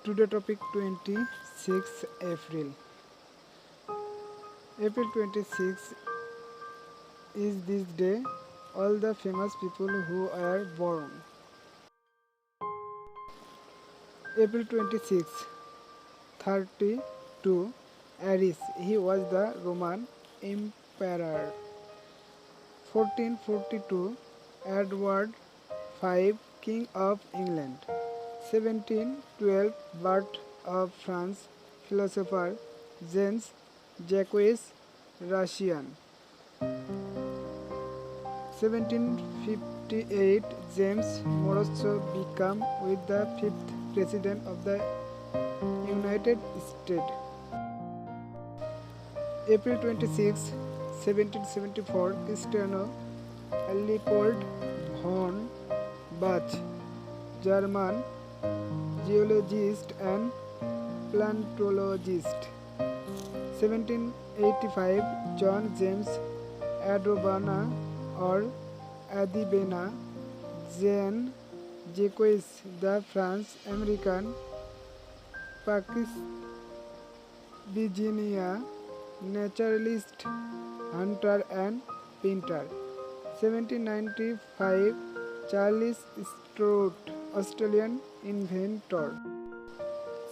Today topic 26 April. April 26 is this day all the famous people who are born. April 26, 32 Aries. He was the Roman emperor. 1442 Edward V, King of England. 1712 Birth of France philosopher Jean Jacques Rousseau. 1758 James Monroe became with the fifth president of the United States. April 26, 1774 Cristiano Leopold von Bach, German geologist and paleontologist. 1785 John James Adobana or Adibena Jean Jacques, the France-American Virginia naturalist, hunter and painter. 1795 Charles Stroud, Australian inventor.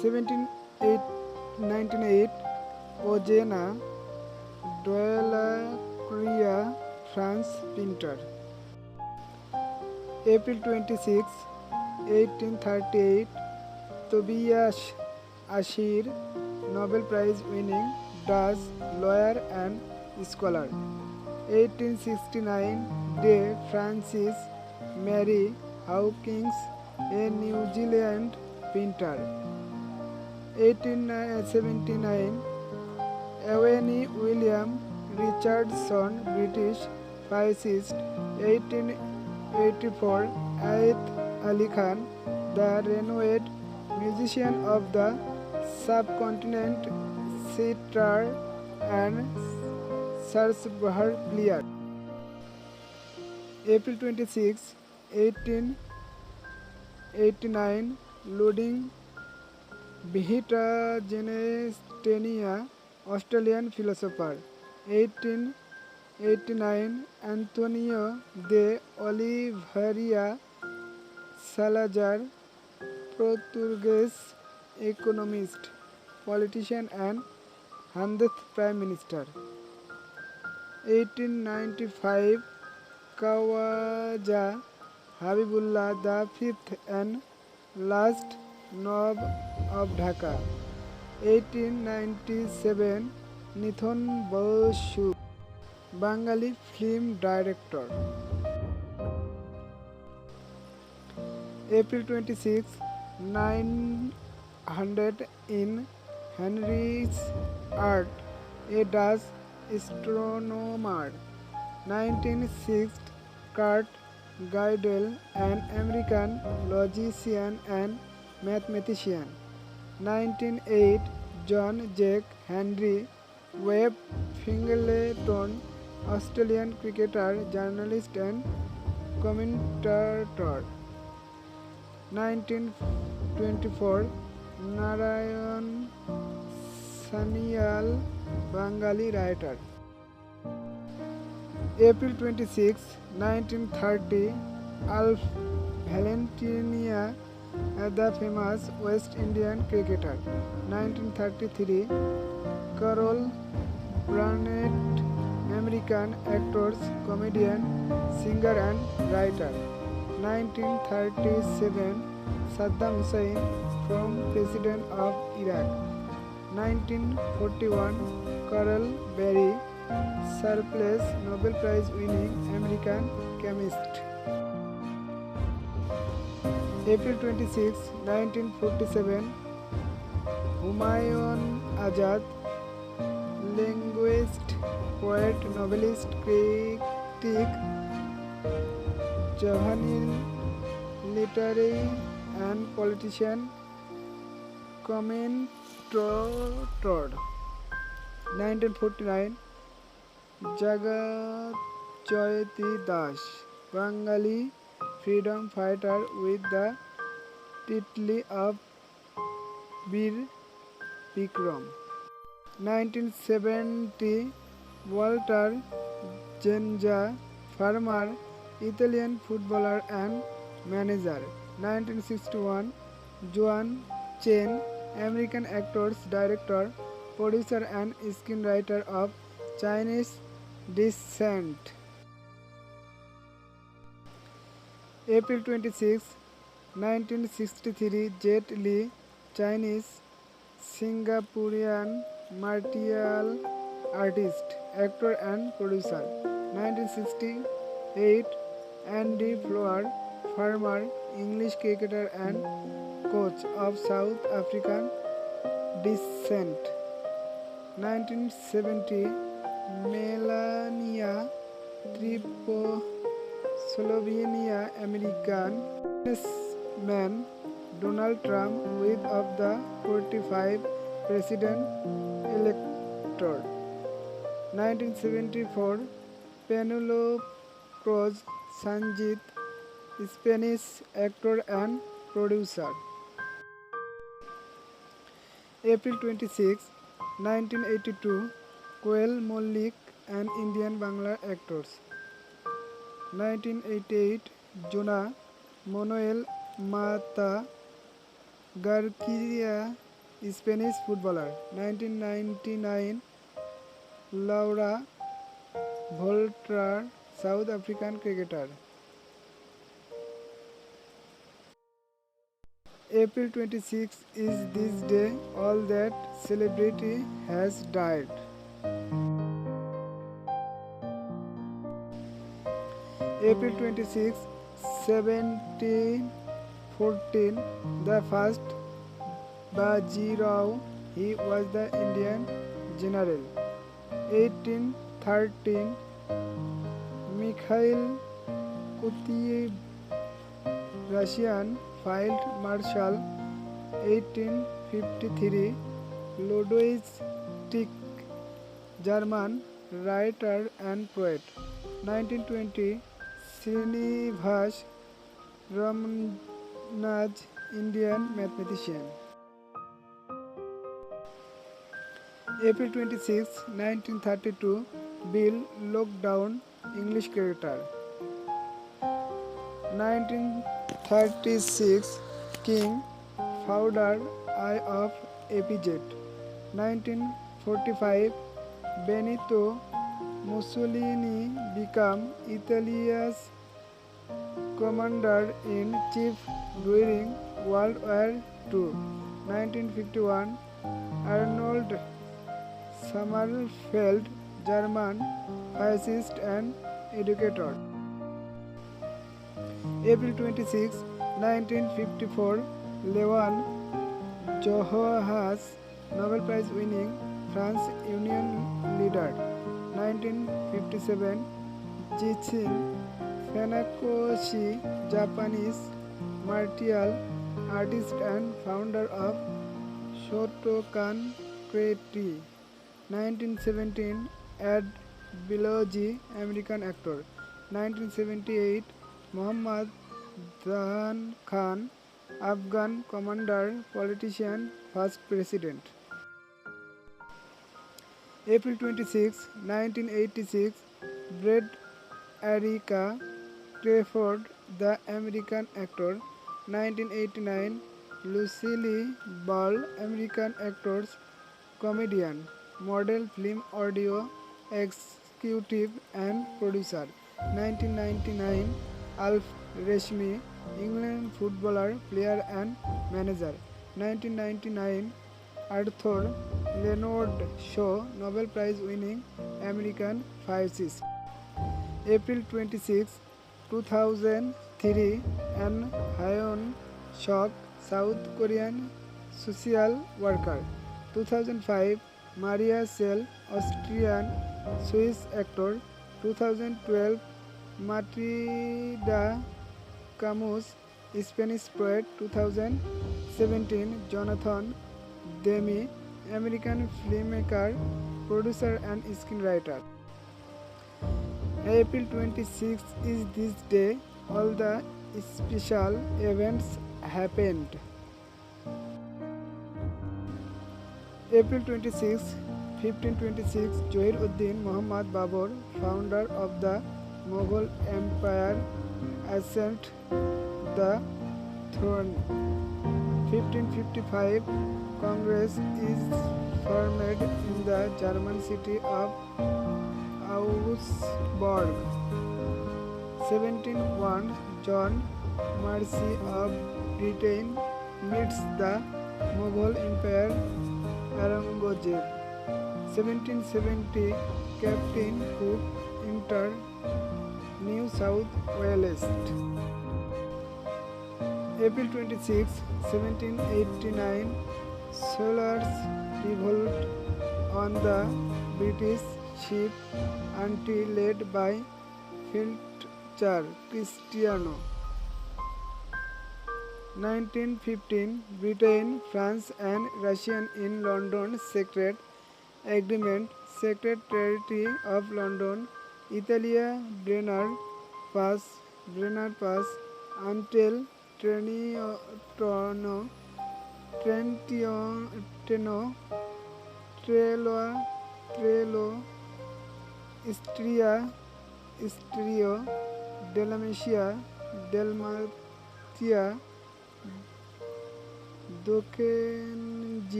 1908 Eugène Delacroix, France painter. April 26, 1838 Tobias Asher, Nobel Prize winning Dutch lawyer and scholar. 1869 De Francis Mary Hawkins, a New Zealand painter. 1879 Ewan William Richardson, British physicist. 1884 Ayat Ali Khan, the renowned musician of the subcontinent, sitar and sarsbahar player. April 26, 1889 Ludwig Wittgenstein, Australian philosopher. 1889 Antonio de Oliveira Salazar, Portuguese economist, politician and 100th Prime Minister. 1895 Khawaja Habibullah, the fifth and last Nawab of Dhaka. 1897 Nithon Basu, Bengali film director. April 26, 900 in Henry's Art, a Dutch astronomer. 1906 Kurt Gödel, an American logician and mathematician. 1908 John Jack Henry Webb Fingleton, Australian cricketer, journalist and commentator. 1924 Narayan Sanyal, Bengali writer. April 26, 1930 Alf Valentina, the famous West Indian cricketer. 1933 Carol Burnett, American actor, comedian, singer and writer. 1937 Saddam Hussein, former president of Iraq. 1941 Carl Barry Surplus, Nobel Prize winning American chemist. April 26, 1947 Humayun Azad, linguist, poet, novelist, critic, juvenile, literary and politician, commentator. 1949 Jagat Jayati Das, Bengali freedom fighter with the title of Bir Bikram. 1970 Walter Genza, farmer, Italian footballer and manager. 1961 Joan Chen, American actor, director, producer and screenwriter of Chinese descent. April 26, 1963 Jet Li, Chinese Singaporean martial artist, actor and producer. 1968 Andy Flower, farmer, English cricketer and coach of South African descent. 1970 Melania Trump, Slovenia American businessman Donald Trump, with of the 45 president elector. 1974 Penelope Cruz, Sanjit, Spanish actor and producer. April 26, 1982 Koel Mollik, an Indian Bangla actor. 1988 Jonah Manuel Mata Garcia, Spanish footballer. 1999 Laura Volter, South African cricketer. April 26 is this day all that celebrity has died. April 26, 1714, the first Bajirao, he was the Indian general. 1813, Mikhail Kutuzov, Russian field marshal. 1853, Ludwig Tieck, German writer and poet. 1920, Srinivas Ramanujam, Indian mathematician. April 26, 1932, Bill Lockdown, English cricketer. 1936, King Founder, Eye of APZ. 1945, Benito Mussolini became Italy's commander-in-chief during World War II. 1951, Arnold Sommerfeld, German physicist and educator. April 26, 1954, Leon Johannes, Nobel Prize winning France Union leader. 1957, Jichin Funakoshi, Japanese martial artist and founder of Shotokan Karate. 1917, Ed Bilogi, American actor. 1978, Muhammad Zahan Khan, Afghan commander, politician, first president. April 26, 1986, Brad Erica Crawford, the American actor. 1989, Lucille Ball, American actor, comedian, model, film, audio executive and producer. 1999, Alf Rashmi, England footballer, player and manager. 1999, Arthur Leonard Shaw, Nobel Prize winning American physicist. April 26, 2003, An Hyun Sok, South Korean social worker. 2005, Maria Schell, Austrian Swiss actor. 2012, Matilda Camus, Spanish poet. 2017, Jonathan Demme, American filmmaker, producer and screenwriter. April 26 is this day all the special events happened. April 26, 1526, Jahir-ud-Din Muhammad Babur, founder of the Mughal Empire, ascended the throne. 1555, Congress is formed in the German city of Augsburg. 1701, John Mercy of Britain meets the Mughal Empire Aurangzeb. 1770, Captain Cook entered New South Wales. April 26, 1789, sailors revolt on the British ship Auntie led by Fletcher Cristiano. 1915, Britain, France and Russia in London secret agreement. Secretary of London, Italia, Brenner Pass until Trentino, Trello, Istria, Dalmatia,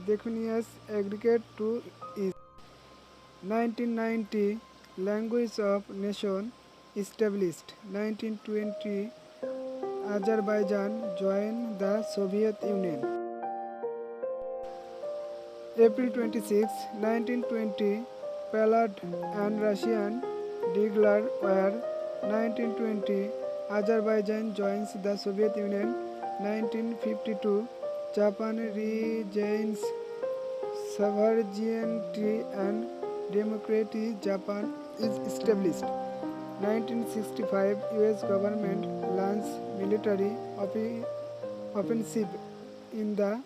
Decunius aggregate to east. 1990, Language of Nation established. 1920, Azerbaijan joined the Soviet Union. April 26, 1920, Poland and Russian declared war. 1920, Azerbaijan joins the Soviet Union. 1952, Japan regains sovereignty and democracy. Japan is established. 1965, US government launched military offensive in the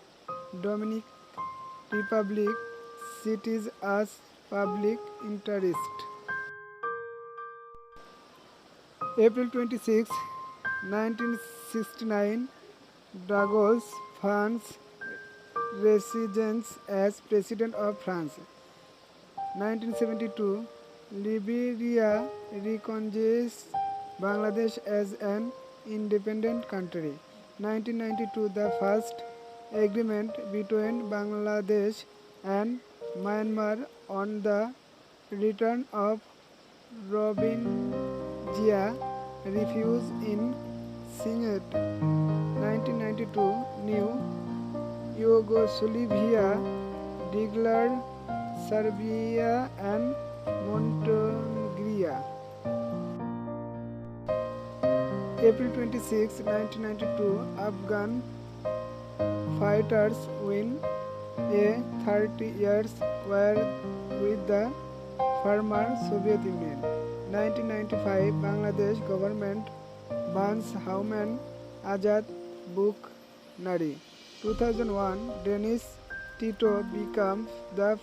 Dominican Republic. Cities as public interest. April 26, 1969, Dragos funds residence as President of France. 1972, Liberia recognizes Bangladesh as an independent country. 1992, the first agreement between Bangladesh and Myanmar on the return of Rohingya refugees in signed. 1992, New Yugoslavia declared Serbia and Montenegro. April 26, 1992, Afghan fighters win a 30 years war with the former Soviet Union. 1995, Bangladesh government bans Hauman Azad book Nari. 2001, Dennis Tito becomes the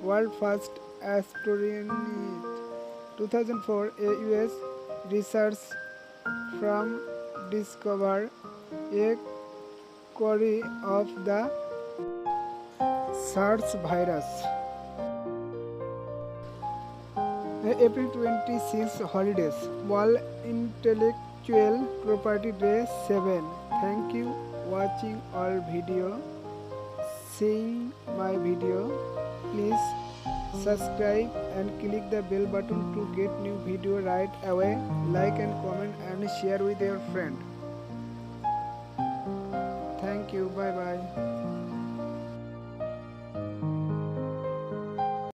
world first astronaut. 2004, a US research firm discovered a copy of the SARS virus. April 26 holidays. World Intellectual Property Day 7. Thank you watching all video. Seeing my video, please subscribe and click the bell button to get new video right away. Like and comment and share with your friend. Thank you. Bye bye.